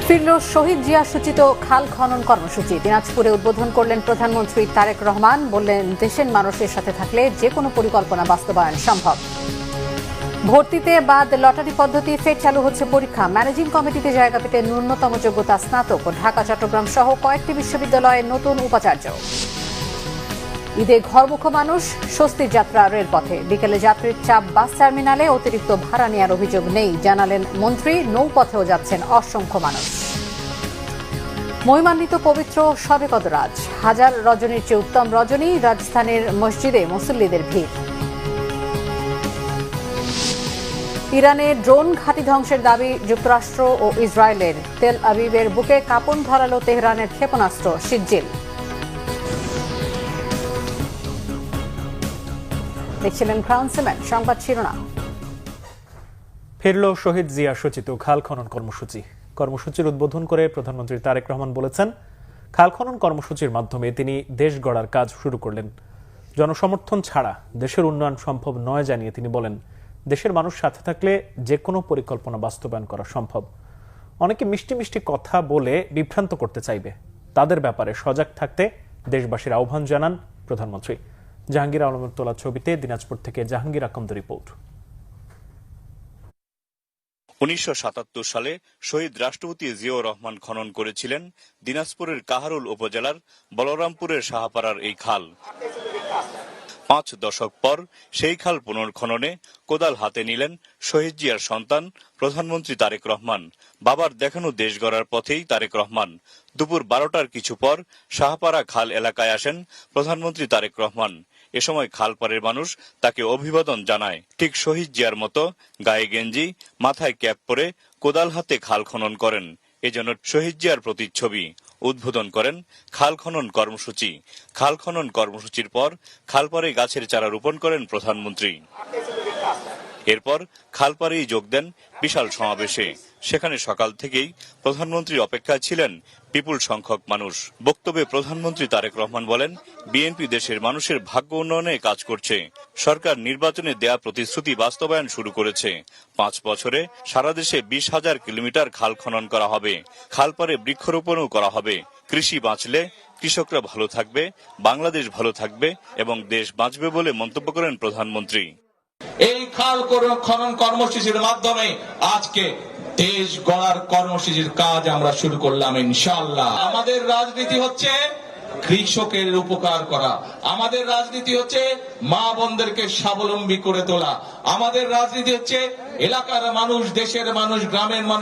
ফিরল শহীদ জিয়া সূচিত খাল খনন কর্মসূচি। দিনাজপুরে উদ্বোধন করলেন প্রধানমন্ত্রী তারেক রহমান। বললেন, দেশের মানুষের সাথে থাকলে যে কোনো পরিকল্পনা বাস্তবায়ন সম্ভব। ভর্তিতে বাদ লটারি পদ্ধতি ফের চালু হচ্ছে পরীক্ষা। ম্যানেজিং কমিটিতে জায়গা পেতে ন্যূনতম যোগ্যতা স্নাতক। ঢাকা, চট্টগ্রাম সহ কয়েকটি বিশ্ববিদ্যালয়ে নতুন উপাচার্য। ঈদে ঘরমুখো মানুষ, স্বস্তির যাত্রা রেলপথে। বিকেলে যাত্রীর চাপ বাস টার্মিনালে, অতিরিক্ত ভাড়া নেওয়ার অভিযোগ নেই জানালেন মন্ত্রী। নৌপথেও যাচ্ছেন অসংখ্য মানুষ। মহিমান্বিত পবিত্র শবে কদরাজ, হাজার রজনীর চেয়ে উত্তম রজনী। রাজধানীর মসজিদে মুসল্লিদের ভিড়। ইরানে ড্রোন ঘাঁটি ধ্বংসের দাবি যুক্তরাষ্ট্র ও ইসরায়েলের। তেল আবিবের বুকে কাঁপন ধরালো তেহরানের ক্ষেপণাস্ত্র শিরজিল। দেখছিলেন ক্রাউন সিমেন্ট সংবাদ শিরোনাম। ফিরল শহীদ জিয়া সূচিত খাল খনন কর্মসূচি। কর্মসূচির উদ্বোধন করে প্রধানমন্ত্রী তারেক রহমান বলেছেন, খাল খনন কর্মসূচির মাধ্যমে তিনি দেশ গড়ার কাজ শুরু করলেন। জনসমর্থন ছাড়া দেশের উন্নয়ন সম্ভব নয় জানিয়ে তিনি বলেন, দেশের মানুষ সাথে থাকলে যে কোনো পরিকল্পনা বাস্তবায়ন করা সম্ভব। অনেকে মিষ্টি মিষ্টি কথা বলে বিভ্রান্ত করতে চাইবে, তাদের ব্যাপারে সজাগ থাকতে দেশবাসীর আহ্বান জানান প্রধানমন্ত্রী। জাহাঙ্গীর আলমের তোলা ছবিতে দিনাজপুর থেকে জাহাঙ্গীর আকন্দের রিপোর্ট। 1977 সালে শহীদ রাষ্ট্রপতি জিয়াউর রহমান খনন করেছিলেন দিনাজপুরের কাহারোল উপজেলার বলরামপুরের শাহপাড়ার এই খাল। 5 দশক পর সেই খাল পুনর্খননে কোদাল হাতে নিলেন শহীদ জিয়ার সন্তান প্রধানমন্ত্রী তারেক রহমান। বাবার দেখানো দেশ গড়ার পথেই তারেক রহমান। দুপুর 12টার কিছু পর শাহপাড়া খাল এলাকায় আসেন প্রধানমন্ত্রী তারেক রহমান। এ সময় খালপাড়ের মানুষ তাকে অভিবাদন জানায়। ঠিক শহীদ জিয়ার মতো গায়ে গেঞ্জি, মাথায় ক্যাপ পরে কোদাল হাতে খাল খনন করেন। এজন্য শহীদ জিয়ার প্রতিচ্ছবি। উদ্বোধন করেন খাল খনন কর্মসূচি। খাল খনন কর্মসূচির পর খালপাড়ে গাছের চারা রোপণ করেন প্রধানমন্ত্রী। এরপর খালপাড়েই যোগ দেন বিশাল সমাবেশে। সেখানে সকাল থেকেই প্রধানমন্ত্রীর অপেক্ষায় ছিলেন বিপুল সংখ্যক মানুষ। বক্তব্যে প্রধানমন্ত্রী তারেক রহমান বলেন, বিএনপি দেশের মানুষের ভাগ্য উন্নয়নে কাজ করছে। সরকার নির্বাচনে দেয়া প্রতিশ্রুতি বাস্তবায়ন শুরু করেছে। 5 বছরে সারা দেশে 20,000 কিলোমিটার খাল খনন করা হবে। খালপাড়ে বৃক্ষরোপণও করা হবে। কৃষি বাঁচলে কৃষকরা ভালো থাকবে, বাংলাদেশ ভালো থাকবে এবং দেশ বাঁচবে বলে মন্তব্য করেন প্রধানমন্ত্রী। এই খাল খনন কর্মসূচির মাধ্যমে আজকে দেশ গড়ার কর্মসূচির কাজ আমরা শুরু করলাম ইনশাআল্লাহ। আমাদের রাজনীতি হচ্ছে কৃষকের উপকার করা। আমাদের রাজনীতি হচ্ছে মা বোনদেরকে স্বাবলম্বী করে তোলা। আমাদের রাজনীতি হচ্ছে এলাকার মানুষ, দেশের মানুষ, গ্রামের মানুষ